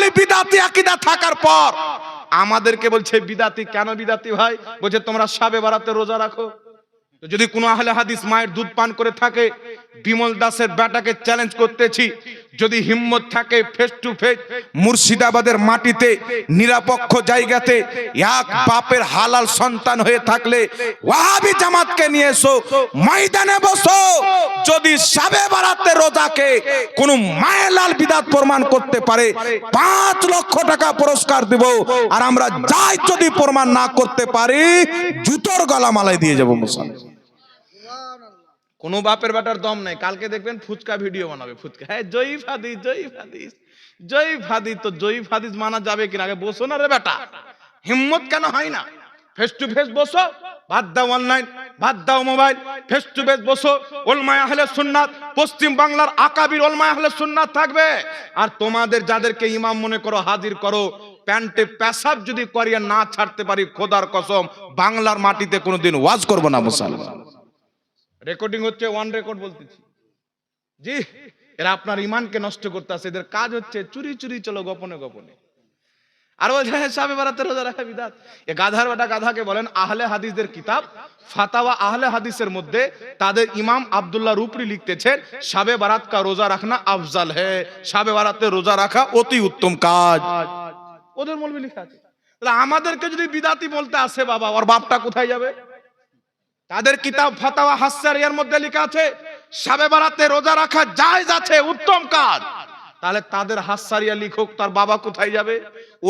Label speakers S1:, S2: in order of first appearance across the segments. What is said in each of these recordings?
S1: এতগুলি বিদাতি আকীদা থাকার পর আমাদেরকে বলছে বিদাতি। কেন বিদাতি ভাই? বলছে তোমরা শাবে বারাতে রোজা রাখো। যদি কোনো আহলে হাদিস মায়ের দুধ পান করে থাকে, বিমল দাসের বেটাকে চ্যালেঞ্জ করতেছি, যদি হিম্মত থাকে ফেস টু ফেস মুর্শিদাবাদের মাটিতে নিরপেক্ষ জায়গাতে এক বাপের হালাল সন্তান হয়ে থাকলে ওয়াহাবি জামাতকে নিয়ে এসো, ময়দানে বসো। যদি শাবে বারাতে রোজাকে কোন মায়ের লাল বিদাত প্রমাণ করতে পারে 5 লক্ষ টাকা পুরস্কার দেব। আর আমরা যাই যদি প্রমাণ না করতে পারি জুতোর গলা মালাই দিয়ে যাব মুসলমান। কোন বাপের বেটার দম নাই। কালকে দেখবেন ফুচকা ভিডিও বানাবে, ফুচকা, হ্যাঁ জয়ীফ হাদিস, জয়ীফ হাদিস, জয়ীফ হাদিস। তো জয়ীফ হাদিস মানা যাবে কিনা আগে বসো না রে বেটা। হিম্মত কেন হয় না? ফেস টু ফেস বসো, বাদ দাও অনলাইন, বাদ দাও মোবাইল, ফেস টু ফেস বসো। উলমায়ে আহলে সুন্নাত, পশ্চিম বাংলার আকাবির উলমায়ে আহলে সুন্নাত থাকবে। আর তোমাদের যাদেরকে ইমাম মনে করো হাজির করো, প্যান্টে পেশাব যদি করিয়ে না ছাড়তে পারি খোদার কসম বাংলার মাটিতে কোনোদিন ওয়াজ করব না মুসলমান। রেকর্ডিং হচ্ছে, ওয়ান রেকর্ড বলতেছি জি। এরা আপনার ইমানকে নষ্ট করতেছে। এদের কাজ হচ্ছে চুরি চুরি চলো গোপনে গোপনে। আর ওই শাবে বারাতে রোজা রাখা বিদাত। এ গাধার বেটা গাধাকে বলেন আহলে হাদিসদের কিতাব ফাতাওয়া আহলে হাদিসের মধ্যে তাদের ইমাম আব্দুল্লাহ রুপরি লিখতেছেন শাবে বারাত কা রোজা রাখনা আফজাল হ্যায়, শাবে বারাতে রোজা রাখা অতি উত্তম কাজ। ওদের মৌলবি লেখা আছে। তাহলে আমাদেরকে যদি বিদাতি বলতে আসে বাবা, ওর বাপটা কোথায় যাবে? তাদের কিতাব ফাতাওয়া হাসারিয়ার মধ্যে লেখা আছে শাবে বারাতে রোজা রাখা জায়েজ আছে, উত্তম কাজ। তাহলে তাদের হাসারিয়া লিখক তার বাবা কোথায় যাবে?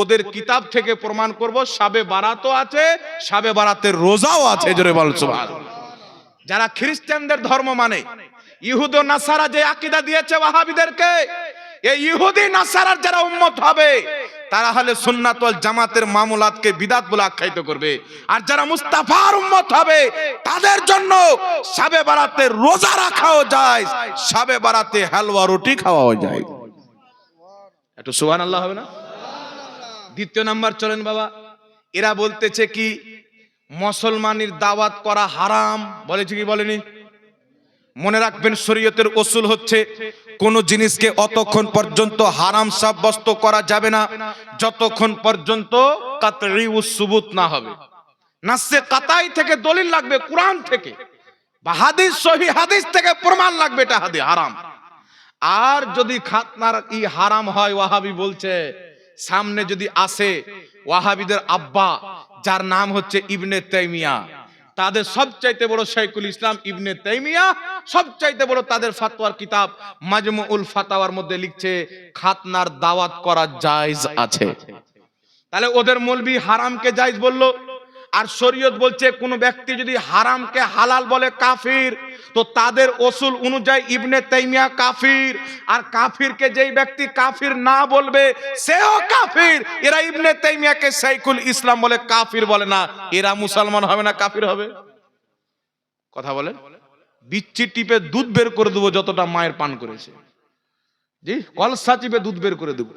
S1: ওদের কিতাব থেকে প্রমাণ করব শাবে বারাতও আছে, শাবে বারাতের রোজাও আছে। জোরে বল সুবহানাল্লাহ। যারা খ্রিস্টানদের ধর্ম মানে, ইহুদ ও নাসারা যে আকীদা দিয়েছে ওয়াহাবিদেরকে, এই ইহুদি নাসারার যারা উম্মত হবে তারা হলে সুন্নাত ওয়াল জামাতের মামুলাতকে বিদাত বলে আখ্যায়িত করবে। আর যারা মুস্তাফার উম্মত হবে তাদের জন্য শাবে বারাতে রোজা রাখাও যায়, শাবে বারাতে হালুয়া রুটি খাওয়াও যায়। একটু সুবহানাল্লাহ হবে না? দ্বিতীয় নাম্বার চলেন বাবা, এরা বলতেছে কি মুসলমানের দাওয়াত করা হারাম। বলেছে কি বলেনি? মনে রাখবেন শরীয়তের উসুল হচ্ছে কোন জিনিসকে অতক্ষণ পর্যন্ত হারাম সাব্যস্ত করা যাবে না যতক্ষণ পর্যন্ত কাতঈ সুবুত না হবে। নাসে কাতাই থেকে দলিল লাগবে, কোরআন থেকে বা হাদিস, সহিহ হাদিস থেকে প্রমাণ লাগবে এটা হাদিস হারাম। আর যদি খাতনার ই হারাম হয়, ওয়াহাবি বলছে সামনে যদি আসে ওয়াহাবিদের আব্বা যার নাম হচ্ছে ইবনে তাইমিয়া, তাদের সবচাইতে বড় শাইখুল ইসলাম ইবনে তাইমিয়া, সবচাইতে বড় তাদের ফতোয়ার কিতাব মাজমুউল ফাতাওয়ার মধ্যে লিখছে খাতনার দাওয়াত করা জায়েজ আছে। তাহলে ওদের মৌলবি হারামকে জায়েজ বললো, আর শরীয়ত বলছে কোন ব্যক্তি যদি হারামকে হালাল বলে কাফির। তো তাদের উসুল অনুযায়ী ইবনে তাইমিয়া কাফির, আর কাফিরকে যেই ব্যক্তি কাফির না বলবে সেও কাফির। এরা ইবনে তাইমিয়াকে শাইখুল ইসলাম বলে, কাফির বলে না। এরা মুসলমান হবে না কাফির হবে? কথা বলেন। বিচ্ছি টিপে দুধ বের করে দেবো যতটা মায়ের পান করেছে। জি, কলসা চিপে দুধ বের করে দেবো।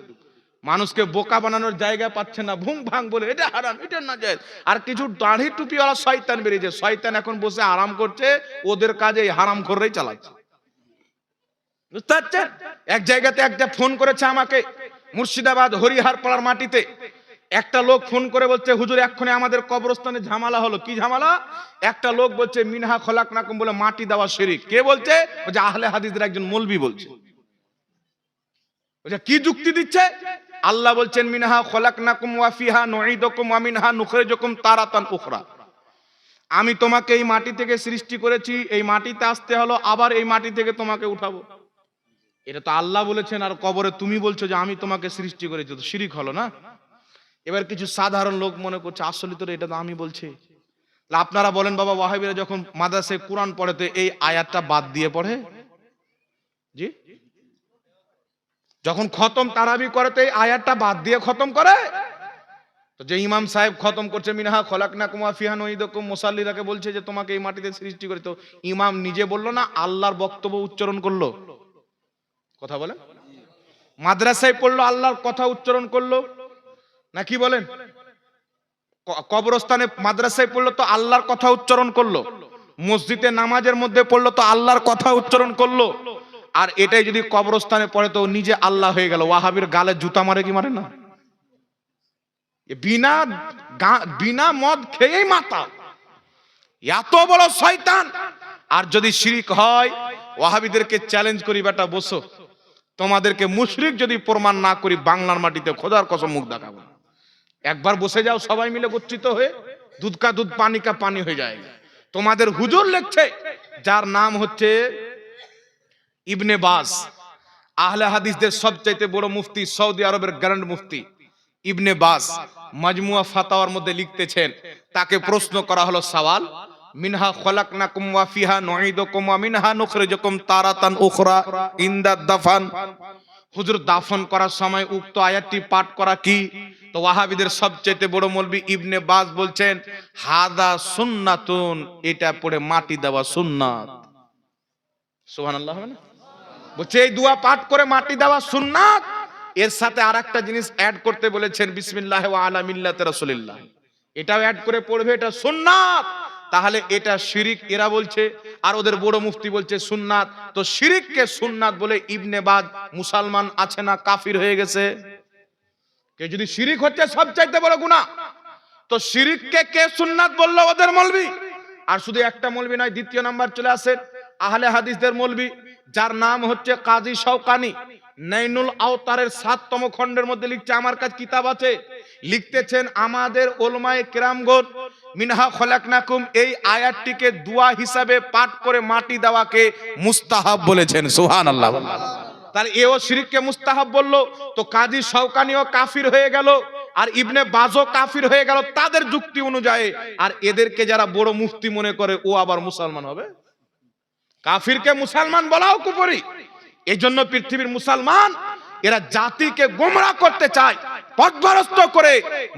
S1: মানুষকে বোকা বানানোর জায়গা পাচ্ছে না, ভুং ভাং বলে এটা হারাম, এটা না জায়েজ। আর কিছু দাড়ি টুপিওয়ালা শয়তান বেরিয়েছে, শয়তান এখন বসে আরাম করছে, ওদের কাজে এই হারাম করেই চালাচ্ছে। বুঝতে পারছেন? এক জায়গাতে একটা ফোন করেছে আমাকে, মুর্শিদাবাদ হরিহার পাড়ার মাটিতে একটা লোক ফোন করে বলছে হুজুর এক্ষুনি আমাদের কবরস্থানে ঝামেলা হলো। কি ঝামেলা? একটা লোক বলছে মিনহা খলাকনাকুম বলে মাটি দেওয়া শিরক। কে বলছে? বলছে আহলে হাদিসের একজন মৌলবি বলছে। কি যুক্তি দিচ্ছে? আল্লাহ বলছেন মিনহা খলাকনাকুম ওয়া ফিহা নুঈদুকুম ওয়া মিনহা নুখরিজুকুম তারাতান উখরা। আমি তোমাকে এই মাটি থেকে সৃষ্টি করেছি, এই মাটিতে আসতে হলো, আবার এই মাটি থেকে তোমাকে উঠাবো। এটা তো আল্লাহ বলেছেন, আর কবরে তুমি বলছো যে আমি তোমাকে সৃষ্টি করেছি, তো শিরক হলো না? এবার কিছু সাধারণ লোক মনে করছে আসলে তো এটা তো আমি বলছি। আপনারা বলেন বাবা, ওয়াহাবিরা যখন মাদ্রাসায় কোরআন পড়ে এই আয়াতটা বাদ দিয়ে পড়ে? জি, যখন খতম তারাবি করে এই আয়াতটা বাদ দিয়ে খতম করে। তো যে ইমাম সাহেব খতম করছে মিনহা খলাকনাকুম ওয়া ফিহা নুঈদুকুম, মুসাল্লিরাকে বলছে যে তোমাকে এই মাটিতে সৃষ্টি করে, তো ইমাম নিজে বললো না আল্লাহর বক্তব্য উচ্চারণ করলো? কথা বলেন। মাদ্রাসায় পড়লো আল্লাহর কথা উচ্চারণ করলো না? কি বলেন? কবরস্থানে মাদ্রাসায় পড়লো তো আল্লাহর কথা উচ্চারণ করলো, মসজিদে নামাজের মধ্যে পড়লো তো আল্লাহর কথা উচ্চারণ করলো। আর এটাই যদি কবরস্থানে পড়ে তো নিজে আল্লাহ হয়ে গেল। ওয়াহাবির গালে জুতা মারে কি মারে না? বিনা বিনা মদ খেয়েই মাতা, এত বড় শয়তান। আর যদি শিরিক হয়, ওয়াহাবিদেরকে চ্যালেঞ্জ করি, বেটা বসো, তোমাদেরকে মুশরিক যদি প্রমাণ না করি বাংলার মাটিতে খোদার কসম মুখ দেখাবো। একবার বসে যাও সবাই মিলে গচ্ছিত হয়ে, দুধ কা দুধ পানি কা পানি হয়ে যায়। তোমাদের হুজুর লিখছে, যার নাম হচ্ছে ইবনে বাজ, আহলে হাদিসদের সবচাইতে বড় মুফতি, সৌদি আরবের গ্র্যান্ড মুফতি ইবনে বাজ মাজমুয়া ফাতাওয়ার মধ্যে লিখতেছেন, তাকে প্রশ্ন করা হলো সওয়াল, মিনহা খলাকনাকুম ওয়া ফিহা নুঈদুকুম ওয়া মিনহা নুখরিজুকুম তারাতান উখরা ইনদা দাফান। হুজুর, দাফন করার সময় উক্ত আয়াতটি পাঠ করা কি? তো ওয়াহাবিদের সবচেয়ে বড় মৌলবি ইবনে বাজ বলছেন, হাদা সুন্নাতুন, এটা পড়ে মাটি দেওয়া সুন্নাত। সুবহানাল্লাহ। হবে না? বলছে এই দোয়া পাঠ করে মাটি দেওয়া সুন্নাত। এর সাথে আরেকটা জিনিস অ্যাড করতে বলেছেন, বিসমিল্লাহ ওয়া আলা মিল্লাতি রাসূলিল্লাহ, এটাও অ্যাড করে পড়বে, এটা সুন্নাত। তাহলে এটা শিরিক এরা বলছে, আর ওদের বড় মুফতি বলছে সুন্নাত। তো শিরিককে সুন্নাত বলে ইবনে বাজ মুসলমান আছে না কাফির হয়ে গেছে? কে যদি শিরিক হচ্ছে সবচাইতে বড় গুনাহ, তো শিরিককে কে সুন্নাত বললো? ওদের মৌলবি। আর শুধু একটা মৌলবি নয়, দ্বিতীয় নাম্বার চলে আসে আহলে হাদিসদের মৌলবি, যার নাম হচ্ছে কাজী শওকানি। নাইনুল আওতারের 7তম খণ্ডের মধ্যে লিখছে, আমার কাছে কিতাব আছে, লিখতেছেন আমাদের উলামায়ে কেরামগণ মিনহা খলাকনাকুম এই আয়াতটিকে দোয়া হিসাবে পাঠ করে মাটি দেওয়াকে মুস্তাহাব বলেছেন। সুবহানাল্লাহ। তাহলে এও শিরককে মুস্তাহাব বললো, তো কাজী শওকানিও কাফির হয়ে গেল, আর ইবনে বাজও কাফির হয়ে গেল তাদের যুক্তি অনুযায়ী। আর এদেরকে যারা বড় মুফতি মনে করে, ও আবার মুসলমান হবে? কাফিরকে মুসলমান বলাও কুফরি। এই জন্য পৃথিবীর মুসলমান এরা জাতিকে গোমরাহ করতে চায়, পথভ্রষ্ট করে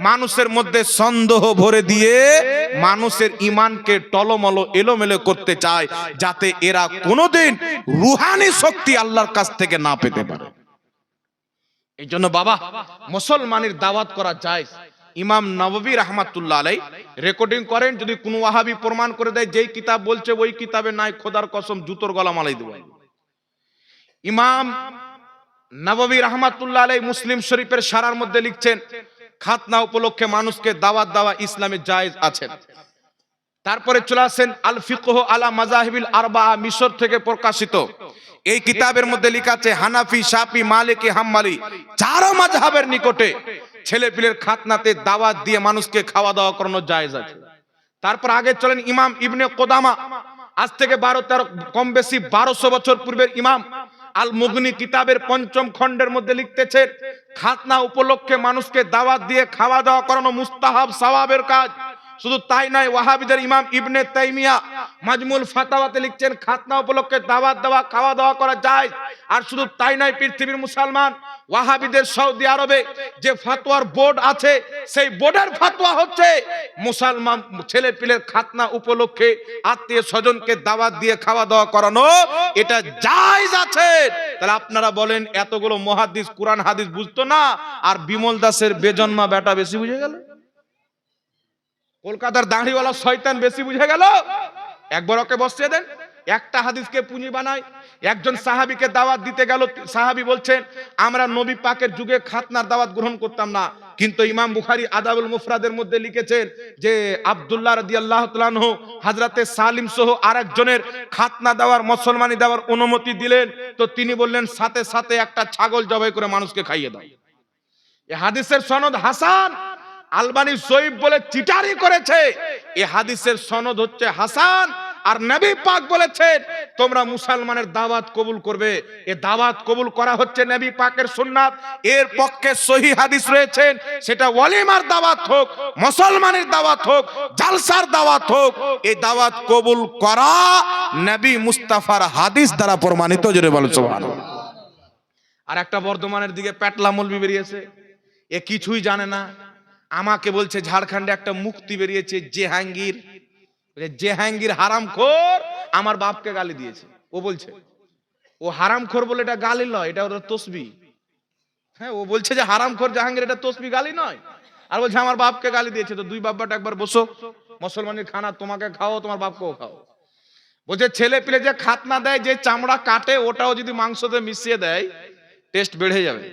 S1: মানুষের মধ্যে সন্দেহ ভরে দিয়ে মানুষের ঈমানকে টলমলো এলোমেলো করতে চায়, যাতে এরা কোনোদিন রুহানি শক্তি আল্লাহর কাছ থেকে না পেতে পারে। এই জন্য বাবা, মুসলমানের দাওয়াত করা যায়। ইমাম নববী রাহমাতুল্লাহ আলাইহি রেকর্ডিং করেন, যদি কোন ওয়াহাবি প্রমাণ করে দেয় যেই কিতাব বলছে ওই কিতাবে নাই, খোদার কসম জুতোর গলা মালাই দেব। ইমাম নববী রাহমাতুল্লাহ আলাইহি মুসলিম শরীফের সারার মধ্যে লিখছেন, খাতনা উপলক্ষে মানুষকে দাওয়াত দেওয়া ইসলামে জায়েজ আছে। তারপরে চলে আসেন আল ফিকহ আলা মাযাহিবিল আরবা, মিশর থেকে প্রকাশিত। এই কিতাবের মধ্যে লেখা আছে, হানাফি, শাফি, মালিকি, হাম্বলি চার মাযহাবের নিকটে ছেলেপিলের খাতনাতে দাওয়াত দিয়ে মানুষকে খাওয়া দাওয়া করানো জায়েজ আছে। তারপর আগে চলেন ইমাম ইবনে কুদামা, আজ থেকে 12-13 কম বেশি 1200 বছর পূর্বের ইমাম আল মুগনি কিতাবের 5ম খণ্ডের মধ্যে লিখতেছেন, খাতনা উপলক্ষে মানুষকে দাওয়াত দিয়ে খাওয়া দাওয়া করানো মুস্তাহাব, সওয়াবের কাজ। শুধু তাই নয়, ওয়াহাবিদের ইমাম ইবনে তাইমিয়া মাজমুল ফাতাওয়াতে লিখছেন, খাতনা উপলক্ষে দাওয়াত দেওয়া খাওয়া দাওয়া করা যায়। আর শুধু তাই নয়, পৃথিবীর মুসলমান ওয়াহাবিদের সৌদি আরবে যে ফতোয়ার বোর্ড আছে, সেই বোর্ডের ফতোয়া হচ্ছে মুসলমান ছেলে পিলের খাতনা উপলক্ষে আত্মীয় স্বজনকে দাওয়াত দিয়ে খাওয়া দাওয়া করানো এটা জায়েজ আছে। তাহলে আপনারা বলেন, এতগুলো মুহাদ্দিস কুরআন হাদিস বুঝতো না, আর বিমল দাসের বেজন্মা বেটা বেশি বুঝে গেল? কলকাতার দাড়িওয়ালা শয়তান বেশি বুঝে গেল? একবার ওকে বসিয়ে দেন, একটা হাদিসকে পুঁজি বানায়। একজন সাহাবীকে দাওয়াত দিতে গেল, সাহাবী বলছেন, আমরা নবী পাকের যুগে খাতনার দাওয়াত গ্রহণ করতাম না, কিন্তু ইমাম বুখারী আদাবুল মুফরাদের মধ্যে লিখেছেন যে আব্দুল্লাহ রাদিয়াল্লাহু তাআলা আনহু হযরতে সালিম সহ আরেকজনের খাতনা দেওয়ার, মুসলমানি দেওয়ার অনুমতি দিলেন। তো তিনি বললেন, সাথে সাথে একটা ছাগল জবাই করে মানুষকে খাইয়ে দাও। এই হাদিসের সনদ হাসান। আলবানী সহিহ বলে চিটারি করেছে, এই হাদিসের সনদ হচ্ছে হাসান। আর নবী পাক বলেছেন, তোমরা মুসলমানের দাওয়াত কবুল করবে। এই দাওয়াত কবুল করা হচ্ছে নবী পাকের সুন্নাত। এর পক্ষে সহিহ হাদিস রয়েছেন, সেটা ওয়ালিমার দাওয়াত হোক, মুসলমানের দাওয়াত হোক, জালসার দাওয়াত হোক, এই দাওয়াত কবুল করা নবী মুস্তাফার হাদিস দ্বারা প্রমাণিত। জোরে বলো সুবহানাল্লাহ। আর একটা বর্ধমানের দিকে পেটলা মৌলবি বেরিয়েছে, এ কিছুই জানে না। আমাকে বলছে ঝাড়খণ্ডে একটা মুক্তি বেরিয়েছে জেহাঙ্গীর, জেহাঙ্গীর হারামখোর, আমার বাপকে গালি দিয়েছে। ও বলছে ও হারামখোর বলে এটা গালি নয়, এটা ওর তসবিহ। হ্যাঁ, ও বলছে যে হারামখোর জাহাঙ্গীর, এটা তসবিহ, গালি নয়। আর বলছে আমার বাপকে গালি দিয়েছে। তো দুই বাপ্পাটা একবার বসো, মুসলমানের খানা তোমাকে খাও, তোমার বাপকেও খাও। বলছে ছেলে পেলে যে খাতনা দেয়, যে চামড়া কাটে, ওটাও যদি মাংসতে মিশিয়ে দেয় টেস্ট বেড়ে যাবে।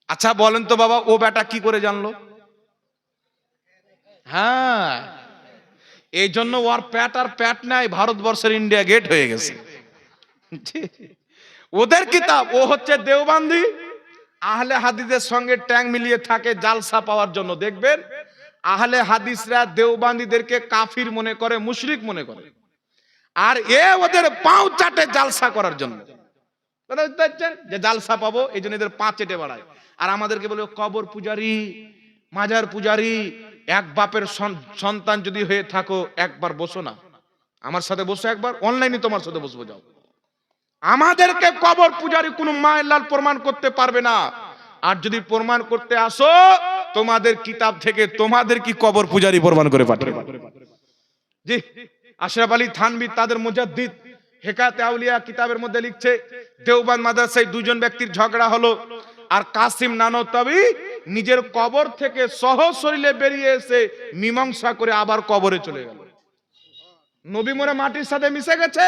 S1: আচ্ছা বলেন তো বাবা, ও বেটা কি করে জানলো? হ্যাঁ, এই জন্য ওর প্যাট আর প্যাট নাই, ভারতবর্ষের ইন্ডিয়া গেট হয়ে গেছে। ওদের কিতাব, ও হচ্ছে দেওবান্দি, আহলে হাদিসের সঙ্গে ট্যাং মিলিয়ে থাকে জালসা পাওয়ার জন্য। দেখবেন আহলে হাদিসরা দেওবান্দিদেরকে কাফির মনে করে, মুশরিক মনে করে, আর এ ওদের পাও চাটে জালসা করার জন্য। যে জালসা পাবো এই জন্য এদের পা চেটে বাড়ায়। আর আমাদেরকে বলে কবর পূজারি, মাজার পূজারি। এক বাপের সন্তান যদি হয়ে থাকো, একবার বসো না আমার সাথে, বসো একবার, অনলাইনে তোমার সাথে বসবো, যাও। আমাদেরকে কবর পূজারি কোন মায়ের লাল প্রমাণ করতে পারবে না। আর যদি প্রমাণ করতে আসো, তোমাদের কিতাব থেকে তোমাদের কি কবর পূজারি প্রমাণ করে পাঠাবে। জি, আশরাফ আলী থানভী তাদের মুজাদ্দিদ হেকায়াতে আউলিয়া কিতাবের মধ্যে লিখছে, দেওবান মাদ্রাসায় দুজন ব্যক্তির ঝগড়া হলো, আর কাসিম নানতাবি নিজের কবর থেকে সহশরীরে বেরিয়ে এসে মীমাংসা করে আবার কবরে চলে গেল। নবী মরে মাটির সাথে মিশে গেছে,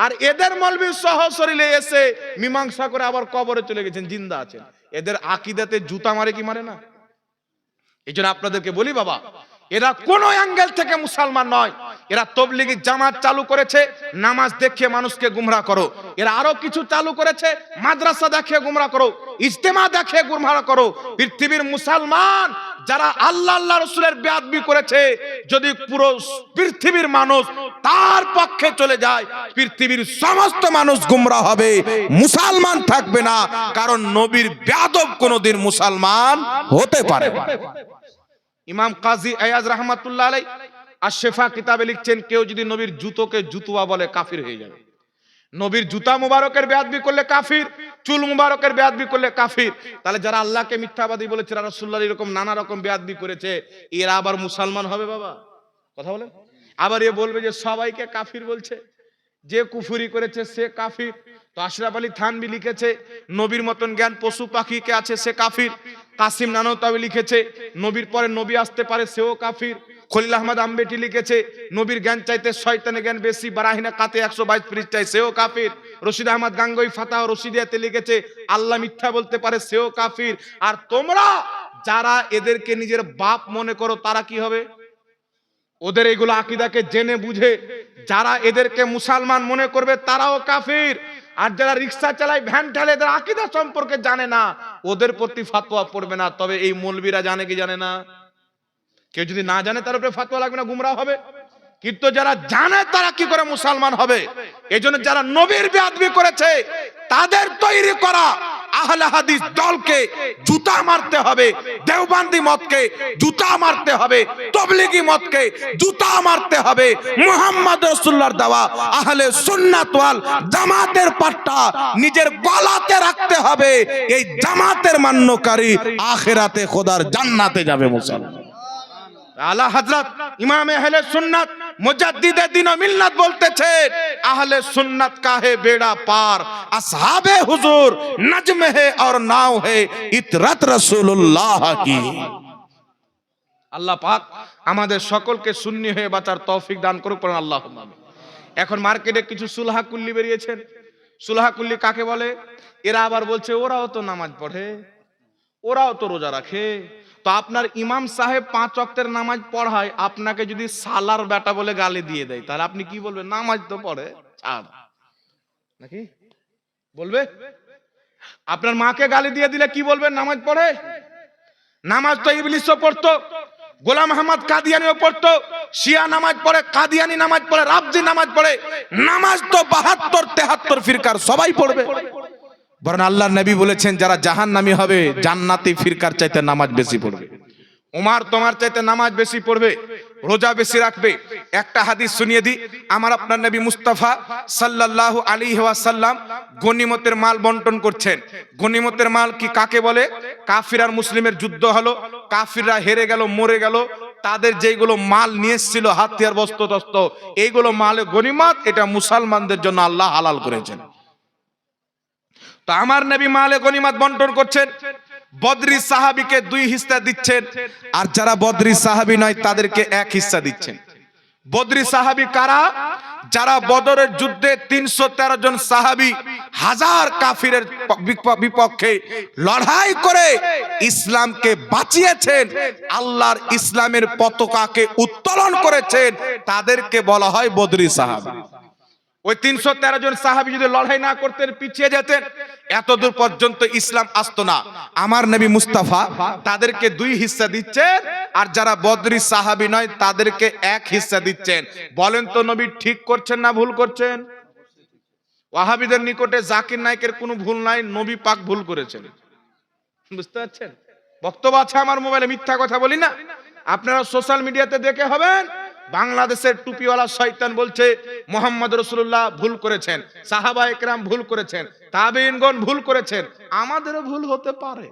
S1: আর এদের মৌলবী সহশরীরে এসে মীমাংসা করে আবার কবরে চলে গেছেন, জিন্দা আছেন। এদের আকীদাতে জুতা মারে কি মারে না? এই জন্য আপনাদেরকে বলি বাবা, এরা কোন অ্যাঙ্গেল থেকে মুসলমান নয়। এরা তবলিগি জামাত চালু করেছে, নামাজ দেখে মানুষকে গুমরাহ করো। এরা আরো কিছু চালু করেছে, মাদ্রাসা দেখে গুমরাহ করো, ইজতেমা দেখে গুমরাহ করো। পৃথিবীর মুসলমান যারা আল্লাহ আল্লাহ রাসূলের বেয়াদবি করেছে, যদি পুরো পৃথিবীর মানুষ তার পক্ষে চলে যায়, পৃথিবীর সমস্ত মানুষ গুমরাহ হবে, মুসলমান থাকবে না। কারণ নবীর বেয়াদব কোনদিন মুসলমান হতে পারে না। ইমাম কাজী আয়াজ রাহমাতুল্লাহ আলাইহি আশ-শিফা কিতাবে লিখছেন, কেউ যদি নবীর জুতোকে জুতুয়া বলে কাফির হয়ে যাবে। নবীর জুতা মুবারকের বেয়াদবি করলে কাফির, চুল মুবারকের বেয়াদবি করলে কাফির। তাহলে যারা আল্লাহকে মিথ্যাবাদী বলেছে, রাসূলুল্লাহ এরকম নানা রকম বেয়াদবি করেছে, এরা আবার মুসলমান হবে বাবা? কথা বলেন। আবার এ বলবে যে সবাইকে কাফির বলছে, যে কুফরি করেছে সে কাফির। তো আশরাফ আলী থানভী লিখেছে, নবীর মতন জ্ঞান পশু পাখিকে আছে, সে কাফির। কাসিম নানতাবি লিখেছে, নবীর পরে নবী আসতে পারে, সেও কাফির। খলিল আহমদ আম্বেটি লিখেছে, নবীর জ্ঞান চাইতে শয়তানের জ্ঞান বেশি, বারাহিনা কাতে 122 পৃষ্ঠায়, সেও কাফির। রশিদ আহমদ গাঙ্গুই ফাতাহ রশিদিয়াতে লিখেছে, আল্লাহ মিথ্যা বলতে পারে, সেও কাফির। আর তোমরা যারা এদেরকে নিজের বাপ মনে করো, তারা কি হবে? ওদের এইগুলো আকীদাকে জেনে বুঝে যারা এদেরকে মুসলমান মনে করবে, তারাও কাফির। আর যারা রিকশা চালায়, ভ্যান ঠেলে, এদের আকীদা সম্পর্কে জানে না, ওদের প্রতি ফতোয়া পড়বে না। তবে এই মৌলবীরা জানে কি জানে না? কেউ যদি না জানে তার উপরে ফতোয়া লাগবে না, গুমরাহ হবে। কিন্তু যারা জানে তারা কি করে মুসলমান হবে? এজন্য যারা নবীর বেয়াদবি করেছে, তাদের তৈরি করা আহলে হাদিস দলকে জুতা মারতে হবে, দেওবন্দি মতকে জুতা মারতে হবে, তবলিগি মতকে জুতা মারতে হবে। মুহাম্মদ রাসূলুল্লাহর দেওয়া আহলে সুন্নাত ওয়াল জামাতের পাট্টা নিজের গলাতে রাখতে হবে। এই জামাতের মান্যকারী আখিরাতে খোদার জান্নাতে যাবে মুসলমান। আলা হযরত ইমাম আহলে সুন্নাত মুজাদ্দিদে দ্বীন ও মিল্লাত বলতেছে, আহলে সুন্নাত কা হে বেড়া পার, আসহাবে হুজুর নজম হে और नाव है इतरत রাসূলুল্লাহ কি। আল্লাহ পাক আমাদের সকলকে সুন্নি হয়ে বাঁচার তৌফিক দান করুক, পড়ুন আল্লাহুম্মা আমিন। এখন মার্কেটে কিছু সুলহা কুল্লি বেরিয়েছেন। সুলহা কুল্লি কাকে বলে? এরা আবার বলছে ওরাও তো নামাজ পড়ে, ওরাও তো রোজা রাখে। তো আপনার ইমাম সাহেব 5 ওয়াক্তের নামাজ পড়ায়, আপনাকে যদি সালার বেটা বলে গালি দিয়ে দেয়, তাহলে আপনি কি বলবেন? নামাজ তো পড়ে, ছাড়, নাকি বলবে? আপনার মাকে গালি দিয়ে দিলে কি বলবেন? নামাজ পড়ে। নামাজ তো ইবলিসও পড়তো, গোলাম আহমদ কাদিয়ানিও পড়তো, শিয়া নামাজ পড়ে, কাদিয়ানি নামাজ পড়ে, রাবজি নামাজ পড়ে। নামাজ তো 72 73 ফিরকার সবাই পড়বে। বরং আল্লাহর নবী বলেছেন, যারা জাহান্নামী হবে জান্নাতি ফিরকার চাইতে নামাজ বেশি পড়বে। ওমর তোমার চাইতে নামাজ বেশি পড়বে, রোজা বেশি রাখবে। একটা হাদিস শুনিয়ে দিই। আমার আপনার নবী মুস্তাফা সাল্লাল্লাহু আলাইহি ওয়াসাল্লাম গনিমতের মাল বন্টন করছেন। গনিমতের মাল কি কাকে বলে? কাফির আর মুসলিমের যুদ্ধ হলো, কাফিররা হেরে গেল, মরে গেল, তাদের যেগুলো মাল নিয়ে এসেছিল, হাতিয়ার বস্ত্র তস্ত্র, এইগুলো মালে গনিমত, এটা মুসলমানদের জন্য আল্লাহ হালাল করেছেন। তো আমার নবী মালে গনিমত বন্টন করছেন। বদরি সাহাবীকে 2 হিস্সা দিচ্ছেন, আর যারা বদরি সাহাবী নয় তাদেরকে 1 হিস্সা দিচ্ছেন। বদরি সাহাবী কারা? যারা বদরের যুদ্ধে 313 জন সাহাবী হাজার কাফিরের বিপক্ষে লড়াই করে ইসলামকে বাঁচিয়েছেন, আল্লাহর ইসলামের পতাকাকে উত্তোলন করেছেন, তাদেরকে বলা হয় বদরি সাহাবী। ওই 313 জন সাহাবী যদি লড়াই না করতেন, পিছিয়ে যেতেন, এতদূর পর্যন্ত ইসলাম আসতো না। আমার নবী মুস্তাফা তাদেরকে 2 হিস্সা দিচ্ছেন, আর যারা বদরি সাহাবী নয় তাদেরকে 1 হিস্সা দিচ্ছেন। বলেন তো নবী ঠিক করছেন না ভুল করছেন? ওয়াহাবীদের নিকটে জাকির নায়েকের কোনো ভুল নাই, নবী পাক ভুল করেছেন। বুঝতে পারছেন? বক্তব্য আছে আমার মোবাইলে, মিথ্যা কথা বলি না। আপনারা সোশ্যাল মিডিয়াতে দেখে হবেন, বাংলাদেশের টুপিওয়ালা শয়তান বলছে মুহাম্মদ রাসূলুল্লাহ ভুল করেছেন, সাহাবায়ে কেরাম ভুল করেছেন, তাবেঈনগণ ভুল করেছেন। আমাদেরও ভুল হতে পারে,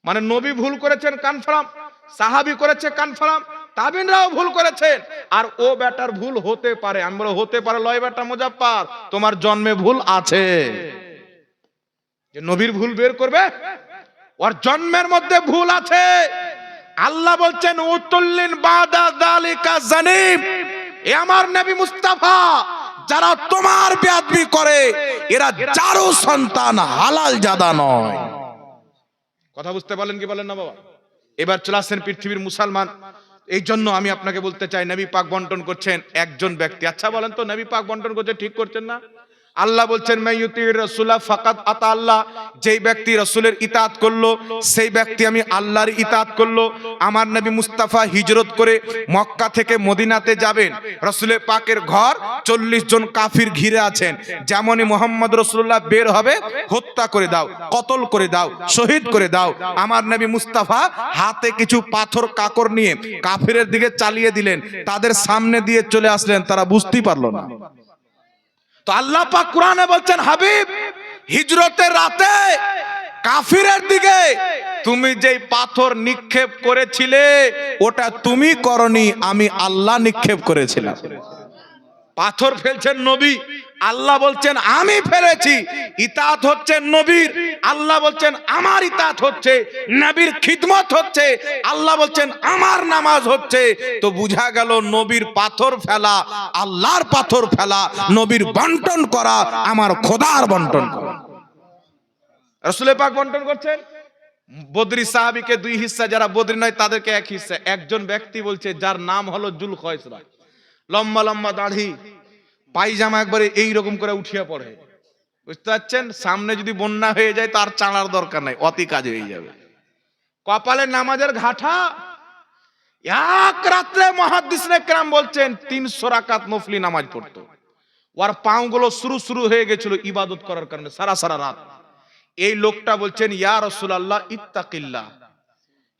S1: মানে নবী ভুল করেছেন কনফার্ম, সাহাবী করেছে কনফার্ম, তাবেঈনরাও ভুল করেছেন, আর ও বেটার ভুল হতে পারে। আমরা হতে পারে লয় বেটা মুজাফফর, তোমার জন্মে ভুল আছে। যে নবীর ভুল বের করবে, ওর জন্মের মধ্যে ভুল আছে। আল্লাহ বলছেন উতুল্লিন বাদা যালিকা জানিম, এ আমার নবী মুস্তাফা, যারা তোমার বেয়াদবি করে এরা যারও সন্তান হালাল জাদা নয়। কথা বুঝতে পারলেন কি বলেন না বাবা? এবার চলে আসেন পৃথিবীর মুসলমান। এই জন্য আমি আপনাকে বলতে চাই, নবী পাক বন্টন করছেন একজন ব্যক্তি। আচ্ছা বলেন তো, নবী পাক বন্টন করছে ঠিক করছেন না? আল্লাহ বলছেন মাইয়ুতির রাসূলা ফাকাত আতা আল্লাহ, যেই ব্যক্তি রাসূলের ইতাআত করলো সেই ব্যক্তি আমি আল্লাহর ইতাআত করলো। আমার নবী মুস্তাফা হিজরত করে মক্কা থেকে মদিনাতে যাবেন, রাসূলের পাকের ঘর 40 জন কাফির ঘিরে আছেন। যেমনই মুহাম্মদ রাসূলুল্লাহ বের হবে, হত্যা করে দাও, কতল করে দাও, শহীদ করে দাও। আমার নবী মুস্তাফা হাতে কিছু পাথর কাকর নিয়ে কাফিরের দিকে চালিয়ে দিলেন, তাদের সামনে দিয়ে চলে আসলেন, তারা বুঝতেই পারলো না। তো আল্লাহ পাক কোরআনে বলছেন, হাবিব হিজরতের রাতে কাফিরের দিকে তুমি যেই পাথর নিক্ষেপ করেছিলে ওটা তুমি করনি, আমি আল্লাহ নিক্ষেপ করেছিলাম। পাথর ফেলছেন নবী, আল্লাহ বলছেন আমি ফেলেছি। ইতাআত হচ্ছে নবীর, আল্লাহ বলছেন আমার ইতাআত হচ্ছে, নবীর খিদমত হচ্ছে, আল্লাহ বলছেন আমার নামাজ হচ্ছে। তো বুঝা গেল নবীর পাথর ফেলা আল্লাহর পাথর ফেলা, নবীর বন্টন করা আমার খোদার বন্টন করা। রাসূল পাক বন্টন করছেন। বদরি সাহাবীকে 2 হিস্সা, যারা বদরি নয় তাদেরকে 1 হিস্সা। একজন ব্যক্তি বলছে যার নাম হলো জুলখায়সরা, লম্বা লম্বা দাড়ি, পায়জামা একবারে এইরকম করে উঠিয়া পড়ে। বুঝতে পারছেন? সামনে যদি বন্যা হয়ে যায় তার চালার দরকার নাই, অতি কাজ হয়ে যাবে। কপালে নামাজের ঘাটা, এক রাত্রে মুহাদ্দিসিনে কেরাম বলছেন 300 রাকাত নফলি নামাজ পড়তো। ওর পাগুলো শুরু হয়ে গেছিল ইবাদত করার কারণে সারা সারা রাত। এই লোকটা বলছেন ইয়া রাসূলুল্লাহ ইত্তাকিল্লাহ,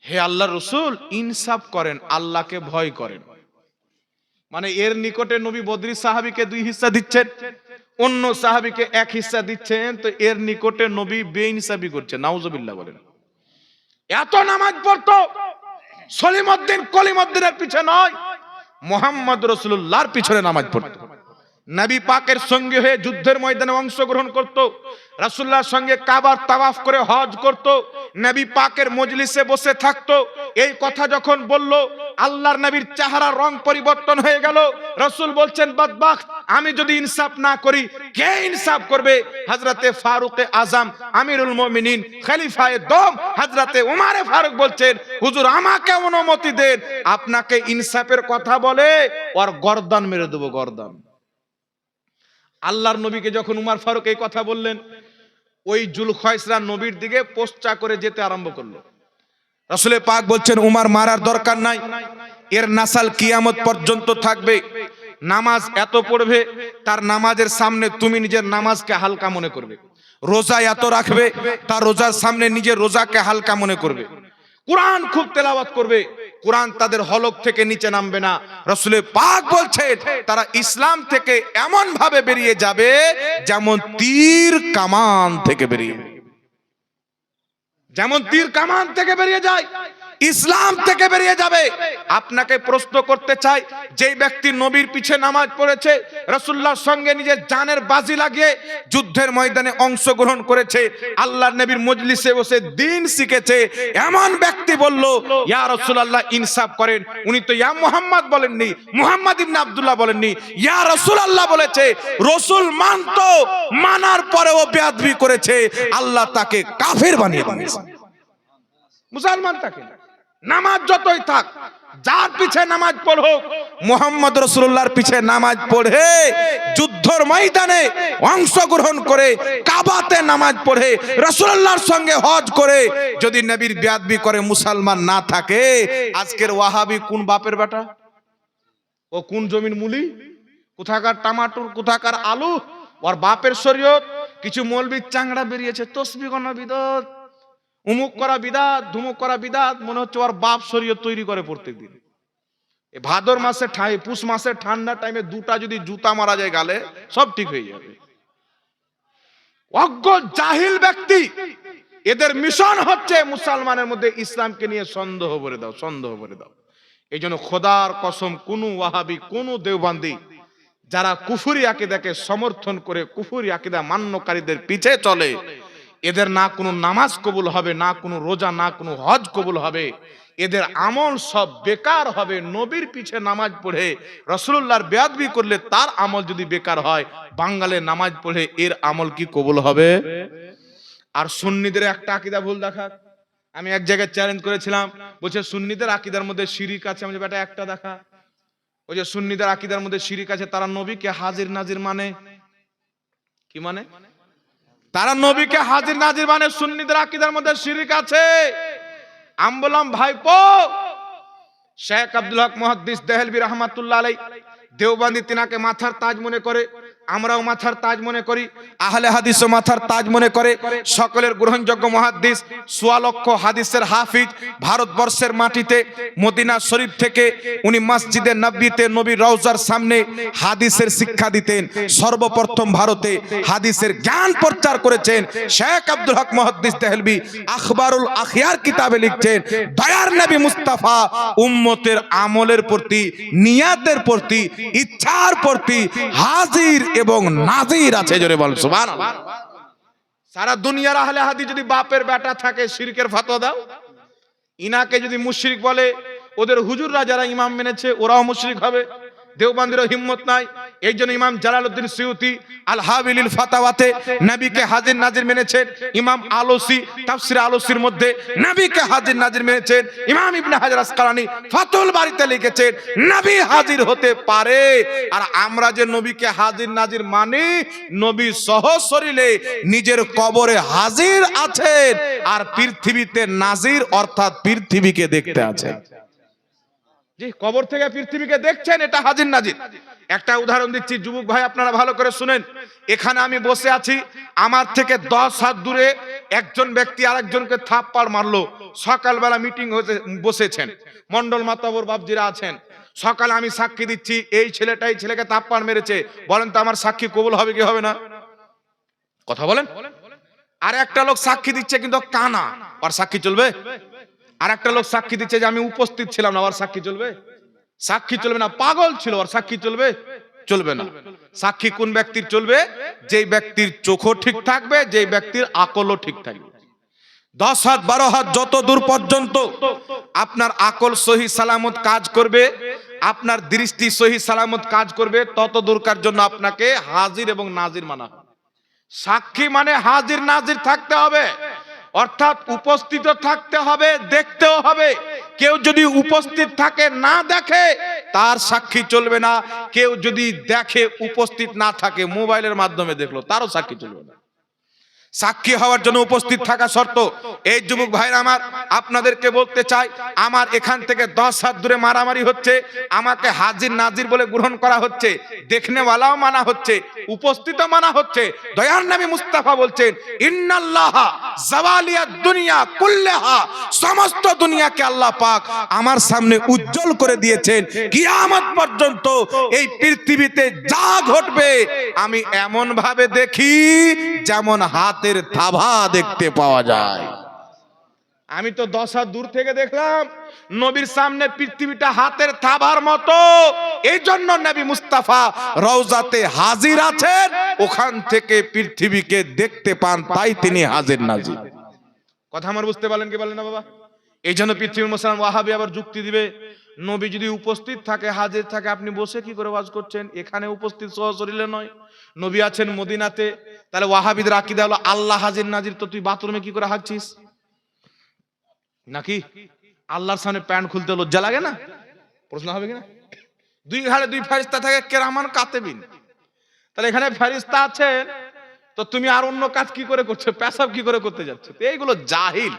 S1: হে আল্লাহর রাসূল ইনসাফ করেন, আল্লাহকে ভয় করেন। মানে এর নিকটে নবী বদরি সাহাবীকে 2 হিস্সা দিচ্ছেন, অন্য সাহাবীকে 1 হিস্সা দিচ্ছেন। তো এর নিকটে নবী বেইনসাফি করছেন, নাউজুবিল্লাহ বলেন। এত নামাজ পড়তো, সলিমউদ্দিন কলিমউদ্দিনের পিছে নয়, মুহাম্মদ রাসূলুল্লাহর পিছনে নামাজ পড়তো। নবী পাকের সঙ্গে হয়ে যুদ্ধের ময়দানে অংশগ্রহণ করত, রাসূলুল্লাহর সঙ্গে কাবার তাওয়াফ করে হজ করত, নবী পাকের মজলিসে বসে থাকতো। এই কথা যখন বলল, আল্লাহর নবীর চেহারার রং পরিবর্তন হয়ে গেল। রাসূল বলছেন বদবখত, আমি যদি ইনসাফ না করি কে ইনসাফ করবে? হযরতে ফারুকে আজম আমিরুল মুমিনিন খলিফায়ে দম হযরতে উমরে ফারুক বলছেন, হুজুর আমাকে অনুমতি দেন, আপনাকে ইনসাফের কথা বলে ওর গর্দান মেরে দেব, গর্দান। আল্লাহর নবীকে যখন উমর ফারুক এই কথা বললেন, ওই জুলখায়সরা নবীর দিকে পোস্টা করে যেতে আরম্ভ করলো। রাসূল পাক বলছেন উমর মারার দরকার নাই, এর নাসাল কিয়ামত পর্যন্ত থাকবে, নামাজ এত পড়বে তার নামাজের সামনে তুমি নিজের নামাজকে হালকা মনে করবে, রোজা এত রাখবে তার রোজার সামনে নিজের রোজাকে হালকা মনে করবে, কুরআন খুব তেলাওয়াত করবে, কুরআন তাদের হলক থেকে নিচে নামবে না। রাসূল পাক বলছেন তারা ইসলাম থেকে এমন ভাবে বেরিয়ে যাবে যেমন তীর কামান থেকে বেরিয়ে, যেমন তীর কামান থেকে বেরিয়ে যায়। ইসলাম থেকে বেরিয়ে যাবে। আপনাকে প্রশ্ন করতে চাই, যেই ব্যক্তি নবীর পিছে নামাজ পড়েছে, রাসূলুল্লাহর সঙ্গে নিজের জানের বাজি লাগিয়ে যুদ্ধের ময়দানে অংশগ্রহণ করেছে, আল্লাহর নবীর মজলিসে বসে দ্বীন শিখেছে, এমন ব্যক্তি বলল ইয়া রাসূলুল্লাহ ইনসাফ করেন, উনি তো ইয়া মুহাম্মদ বলেননি, মুহাম্মদ ইবনে আব্দুল্লাহ বলেননি, ইয়া রাসূলুল্লাহ বলেছে। রাসূল মানতো, মানার পরেও বেয়াদবি করেছে, আল্লাহ তাকে কাফের বানিয়ে দিয়েছে। মুসলমান তাকে নামাজ যতই থাক, যার পিছে নামাজ পড়ো, মুহাম্মদ রাসূলুল্লাহর পিছে নামাজ পড়ে যুদ্ধের ময়দানে অংশগ্রহণ করে, কাবাতে নামাজ পড়ে, রাসূলুল্লাহর সঙ্গে হজ করে যদি নবীর বেয়াদবি করে মুসলমান না থাকে, আজকের ওয়াহাবি কোন বাপের বেটা, ও কোন জমির মুলি, কোথাকার টমাটোর, কোথাকার আলু, ওর বাপের শরীয়ত। কিছু মৌলবি চাংড়া বেরিয়েছে, তসবিহ গণা বিদত, উমুক করা বিদাত, ধুমুক করা বিদাত, মনে হচ্ছে ওর বাপ শরীয়ত তৈরি করে প্রত্যেকদিন। ভাদর মাসে পুষ মাসে ঠান্ডা টাইমে দুটা যদি জুতা মারা যায় গালে, সব ঠিক হয়ে যাবে। অজ্ঞ জাহিল ব্যক্তি, এদের মিশন হচ্ছে মুসলমানের মধ্যে ইসলামকে নিয়ে সন্দেহ ভরে দাও, সন্দেহ ভরে দাও। এই জন্য খোদার কসম, কোন ওয়াহাবি, কোন দেওবন্দি যারা কুফরি আকীদাকে সমর্থন করে কুফরি আকীদা মান্যকারীদের পিছে চলে, এদের না কোনো নামাজ কবুল হবে, না কোনো রোজা, না কোনো হজ কবুল হবে, এদের আমল সব বেকার হবে। নবীর পিছে নামাজ পড়ে রাসূলুল্লাহর বেয়াদবি করলে তার আমল যদি বেকার হয়, বাঙালে নামাজ পড়ে এর আমল কি কবুল হবে? আর সুন্নিদের একটা আকীদা ভুল দেখা, আমি এক জায়গায় চ্যালেঞ্জ করেছিলাম, বলছে সুন্নিদের আকীদার মধ্যে শিরিক আছে। আমি বেটা একটা দেখা, ওই যে সুন্নিদের আকীদার মধ্যে শিরিক আছে, তারা নবীকে হাজির নাজির মানে কি মানে? তারা নবীকে হাজির নাজির মানে, সুন্নিদের আকীদার মধ্যে শিরিক আছে। আমি বললাম ভাইপো, শেখ আব্দুল হক মুহাদ্দিস দেহলভী রাহমাতুল্লাহ আলাইহি দেওবন্দি তিনাকে মাথার তাজ মনে করে, আমরাও মাথার তাজ মনে করি, আহলে হাদিসও মাথার তাজ মনে করে। সকলের গ্রহণযোগ্য মুহাদ্দিস, ১৬ লক্ষ হাদিসের হাফিজ, ভারতবর্ষের মাটিতে মদিনা শরীফ থেকে উনি মসজিদে নববীতে নবীর রওজার সামনে হাদিসের শিক্ষা দিতেন। সর্বপ্রথম ভারতে হাদিসের জ্ঞান প্রচার করেছেন শেখ আব্দুল হক মুহাদ্দিস দেহলভী। আখবারুল আখিয়ার কিতাবে লিখছেন, দয়ার নবী মুস্তাফা উম্মতের আমলের প্রতি, নিয়াতের প্রতি, ইচ্ছার প্রতি হাজির এবং নাজির আছে। জোরে বল সুবহানাল্লাহ। সারা দুনিয়ার আহলে হাদিস যদি বাপের বেটা থাকে শিরকের ফতোয়া দাও, ইনাকে যদি মুশরিক বলে, ওদের হুজুররা যারা ইমাম মেনেছে ওরাও মুশরিক হবে। দেওবন্দিরও হিম্মত নাই। এই জন্য ইমাম জালালউদ্দিন সুয়ুতি আল হাবিলিল ফাতাওয়াতে নবীকে হাজির নাজির মেনেছেন। ইমাম আলোসি তাফসির আলোসির মধ্যে নবীকে হাজির নাজির মেনেছেন। ইমাম ইবনে হাজার আসকালানী ফাতুল বারিতে লিখেছেন নবী হাজির হতে পারে। আর আমরা যে নবীকে হাজির নাজির মানি, নবী সহশরীরে নিজের কবরে হাজির আছেন আর পৃথিবীতে নাজির, অর্থাৎ পৃথিবীকে দেখতে আছেন। যে কবর থেকে পৃথিবীকে দেখছেন, এটা হাজির নাজির। একটা উদাহরণ দিচ্ছি যুবক ভাই, আপনারা ভালো করে শুনেন। এখানে আমি বসে আছি, আমার থেকে 10 হাত দূরে একজন ব্যক্তি আরেকজনকে থাপ্পড় মারলো। সকালবেলা মিটিং হতে বসেছেন, মন্ডল মাতাবর বাবজিরা আছেন। সকালে আমি সাক্ষী দিচ্ছি এই ছেলেটা এই ছেলেকে থাপ্পড় মেরেছে, বলেন তো আমার সাক্ষী কবুল হবে কি হবে না? কথা বলেন। আর একটা লোক সাক্ষী দিচ্ছে কিন্তু কানা, আর সাক্ষী চলবে? আর একটা লোক সাক্ষী দিচ্ছে যে আমি উপস্থিত ছিলাম না, আর সাক্ষী চলবে? সাক্ষী চলবে না। পাগল ছিল, আর সাক্ষী চলবে? চলবে না। সাক্ষী কোন ব্যক্তির চলবে? যেই ব্যক্তির চোখও ঠিক থাকবে, যেই ব্যক্তির আকলও ঠিক থাকবে। 10 হাত 12 হাত যত দূর পর্যন্ত আপনার আকল সহি সালামত কাজ করবে, আপনার দৃষ্টি সহি সালামত কাজ করবে, তত দূরকার জন্য আপনাকে হাজির এবং নাজির মানা হবে। সাক্ষী মানে হাজির নাজির থাকতে হবে, অর্থাৎ উপস্থিত থাকতে হবে, দেখতেও হবে। কেউ যদি উপস্থিত থাকে না দেখে, তার সাক্ষী চলবে না। কেউ যদি দেখে উপস্থিত না থাকে, মোবাইলের মাধ্যমে দেখলো, তারও সাক্ষী চলবে না। সাক্ষী হওয়ার জন্য উপস্থিত থাকা শর্ত। এই যুবক ভাইরা আমার, আপনাদেরকে বলতে চাই, আমার এখান থেকে 10 হাত দূরে মারামারি হচ্ছে, আমাকে হাজির নাজির বলে গ্রহণ করা হচ্ছে, দেখনেওয়ালাও মানা হচ্ছে, উপস্থিতও মানা হচ্ছে। দয়ার নবী মুস্তাফা বলছেন, ইন্নাল্লাহা জাওয়ালিয়াদ দুনিয়া কুল্লাহা, সমস্ত দুনিয়াকে আল্লাহ পাক আমার সামনে উজ্জ্বল করে দিয়েছেন। কিয়ামত পর্যন্ত এই পৃথিবীতে যা ঘটবে আমি এমন ভাবে দেখি যেমন হাতের থাবা দেখতে পাওয়া যায়। আমি তো 10 হাত দূর থেকে দেখলাম নবীর সামনে পৃথিবীটা হাতের থাবার মতো। এই জন্য নবী মুস্তাফা রওজাতে হাজির আছেন, ওখান থেকে পৃথিবীকে দেখতে পান, তাই তিনি হাজির নাজির। কথা আমার বুঝতে পারলেন কি বলেন না বাবা? এই জন্য পৃথিবীর মুসলমান ওয়াহাবি আবার যুক্তি দিবে, নবী যদি উপস্থিত থাকে, হাজির থাকে, আপনি বসে কি করে ওয়াজ করছেন? এখানে উপস্থিত সহশরীরে নয়, নবী আছেন মদিনাতে। তাহলে ওয়াহাবিদের আকীদা হলো আল্লাহ হাজির নাজির, তো তুই বাথরুমে কি করে হাঁকছিস? নাকি আল্লাহর সামনে প্যান্ট খুলতে লজ্জা লাগে না? প্রশ্ন হবে কিনা? দুই ঘাড়ে দুই ফেরেশতা থাকে, কেরামান কাতেবিন। তাহলে এখানে ফেরেশতা আছেন, তো তুমি আর অন্য কাজ কি করে করছো? পেশাব কি করে করতে যাচ্ছ? এইগুলো জাহিল,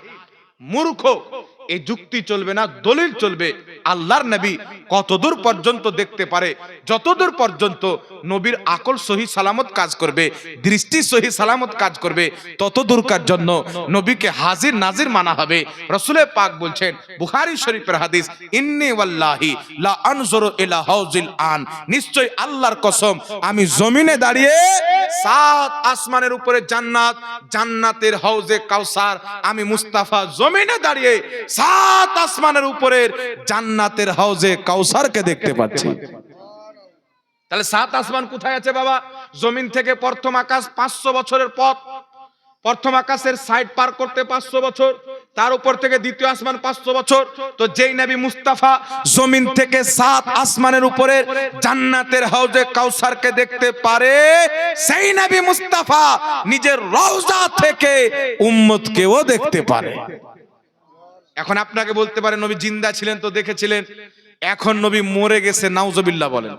S1: মূর্খ। এই যুক্তি চলবে না, দলিল চলবে। আল্লাহর নবী কতদূর পর্যন্ত দেখতে পারে? যতদূর পর্যন্ত নবীর আকল সহি সালামত কাজ করবে, দৃষ্টি সহি সালামত কাজ করবে, ততদূরকার জন্য নবীকে হাজির নাজির মানা হবে। রাসূল পাক বলছেন, বুখারী শরীফের হাদিস, ইন্নী ওয়াল্লাহি লা আনজুরু ইলা হাউজিল আন, নিশ্চয় আল্লাহর কসম আমি জমিনে দাঁড়িয়ে 7 আসমানের উপরে জান্নাত, জান্নাতের হাউজে কাউসার, আমি মুস্তাফা জমিনে দাঁড়িয়ে 7 আসমানের উপরের জান্নাতের হাউজে কাউসারকে দেখতে পাচ্ছি। তাহলে 7 আসমান কোথায় আছে বাবা? জমিন থেকে প্রথম আকাশ 500 বছরের পথ, প্রথম আকাশের সাইড পার করতে 500 বছর, তার উপর থেকে দ্বিতীয় আসমান 500 বছর। তো যেই নবী মুস্তাফা জমিন থেকে 7 আসমানের উপরে জান্নাতের হাউজে কাউসারকে দেখতে পারে, সেই নবী মুস্তাফা নিজের রওজা থেকে উম্মতকেও দেখতে পারে। এখন আপনাকে বলতে পারে নবী জিন্দা ছিলেন তো দেখেছিলেন, এখন নবী মরে গেছে, নাউজুবিল্লাহ বলেন।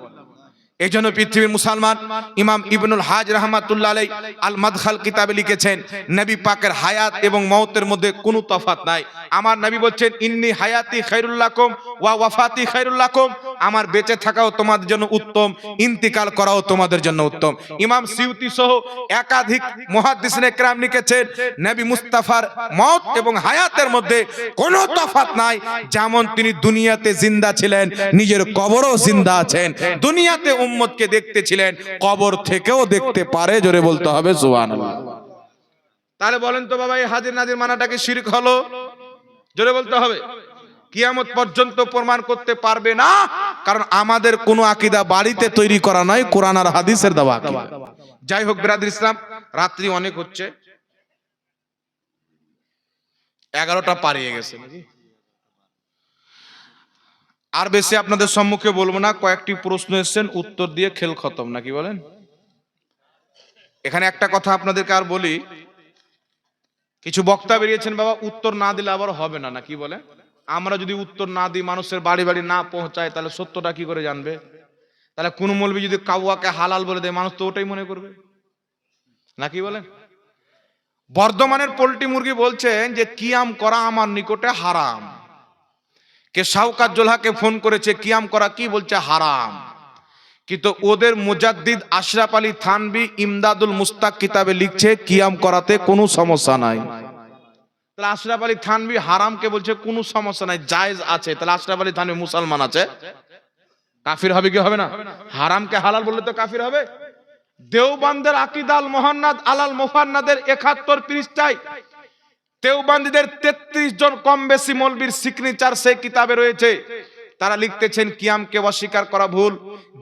S1: এই জন্য পৃথিবীর মুসলমান ইমাম ইবনুল হাজ রাহমাতুল্লাহ আলাইহি আল মাদখাল কিতাবে লিখেছেন, নবী পাকের হায়াত এবং মওতের মধ্যে কোনো তফাৎ নাই। আমার নবী বলছেন, ইন্নী হায়াতি খায়রুল লাকুম ওয়া ওয়াফাতি খায়রুল লাকুম, আমার বেঁচে থাকাও তোমাদের জন্য উত্তম, ইন্তিকাল করাও তোমাদের জন্য উত্তম। ইমাম সিউতি সহ একাধিক মুহাদ্দিসিনে কেরাম লিখেছেন, নবী মুস্তাফার মওত এবং হায়াতের মধ্যে কোনো তফাৎ নাই। যেমন তিনি দুনিয়াতে জিন্দা ছিলেন, নিজের কবরও জিন্দা আছেন। দুনিয়াতে উম্মতকে দেখতেছিলেন, কবর থেকেও দেখতে পারে। জোরে বলতে হবে সুবহানাল্লাহ। তাহলে বলেন তো বাবা, এই হাজির নাজির মানাটা কি শিরক হলো? জোরে বলতে হবে। কিয়ামত পর্যন্ত প্রমাণ করতে পারবে না, কারণ আমাদের কোনো আকীদা বাড়িতে তৈরি করা নয়, কোরআন আর হাদিসের দেওয়া আকীদা। যাই হোক বিরাদর ইসলাম, রাত্রি অনেক হচ্ছে, 11টা পারিয়ে গেছে নাকি? আর বেশি আপনাদের সম্মুখে বলবো না, কয়েকটি প্রশ্ন এসেছেন, উত্তর দিয়ে খেল খতম, নাকি বলেন? এখানে একটা কথা আপনাদেরকে আর বলি, কিছু বক্তা বেরিয়েছেন বাবা, উত্তর না দিলে আবার হবে না, নাকি বলে? আমরা যদি উত্তর না দিই, মানুষের বাড়ি বাড়ি না পৌঁছায়, তাহলে সত্যটা কি করে জানবে? তাহলে কোন মৌলবি যদি কাউয়াকে হালাল বলে দেয়, মানুষ তো ওটাই মনে করবে, নাকি বলেন? বর্ধমানের পোল্ট্রি মুরগি বলছেন যে কিয়াম করা আমার নিকটে হারাম। কে শাওকাত জোলহাকে ফোন করেছে, কিয়াম করা কি? বলছে হারাম। কিন্তু ওদের মুজাদ্দিদ আশরাফ আলী থানভী ইমদাদুল মুস্তাক কিতাবে লিখছে কিয়াম করাতে কোনো সমস্যা নাই। তাহলে আশরাফ আলী থানভী হারামকে বলছে কোনো সমস্যা নাই, জায়েজ আছে। তাহলে আশরাফ আলী থানভী মুসলমান আছে, কাফির হবে কি হবে না? হারামকে হালাল বললে তো কাফির হবে। দেওবন্দের আকীদা আল মুহান্নাদ আলাল মুফান্নাদের 71 পৃষ্ঠায় দেওবন্দীদের 33 জন কম বেশি মৌলবীর সিগনেচার সেই কিতাবে রয়েছে। তারা লিখতেছেন কিয়ামকে অস্বীকার করা ভুল,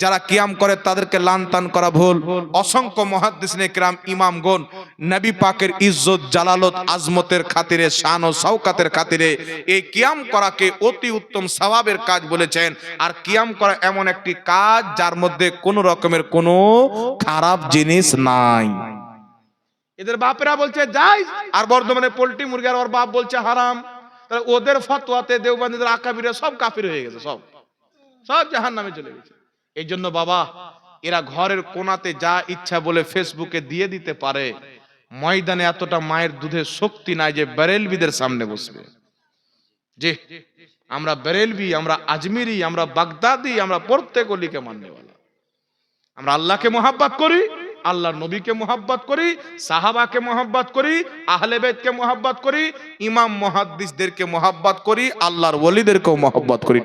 S1: যারা কিয়াম করে তাদেরকে লানতান করা ভুল। অসংখ্য মুহাদ্দিসিনে কিরাম ইমামগণ নবী পাকের ইজ্জত জালালত আজমতের খাতিরে, শান ও শওকাতের খাতিরে এই কিয়াম করাকে অতি উত্তম সওয়াবের কাজ বলেছেন। আর কিয়াম করা এমন একটি কাজ যার মধ্যে কোনো রকমের কোনো খারাপ জিনিস নাই। এদের বাপেরা বলছে জায়েজ, আর বর্ধমানে পোল্ট্রি মুরগি আর ওর বাপ বলছে হারাম। তাহলে ওদের ফতোয়াতে দেওবন্দীদের আকাবিরা সব কাফির হয়ে গেছে, সব জাহান্নামে চলে গেছে। এই জন্য বাবা, এরা ঘরের কোনাতে যা ইচ্ছা বলে ফেসবুকে দিয়ে দিতে পারে, ময়দানে এতটা মায়ের দুধের শক্তি নাই যে বেরেলভিদের সামনে বসবে। যে আমরা বেরেলভি, আমরা আজমিরি, আমরা বাগদাদি, আমরা প্রত্যেক অলিকে মাননেওয়ালা। আমরা আল্লাহকে মোহাব্বত করি, আল্লাহর নবীকে মোহাব্বত করি, সাহাবাকে মোহাব্বত করি, আহলে বাইতকে মোহাব্বত করি, ইমাম মুহাদ্দিসদেরকে মোহাব্বত করি, আল্লাহর ওলিদেরকেও মোহাব্বত করি।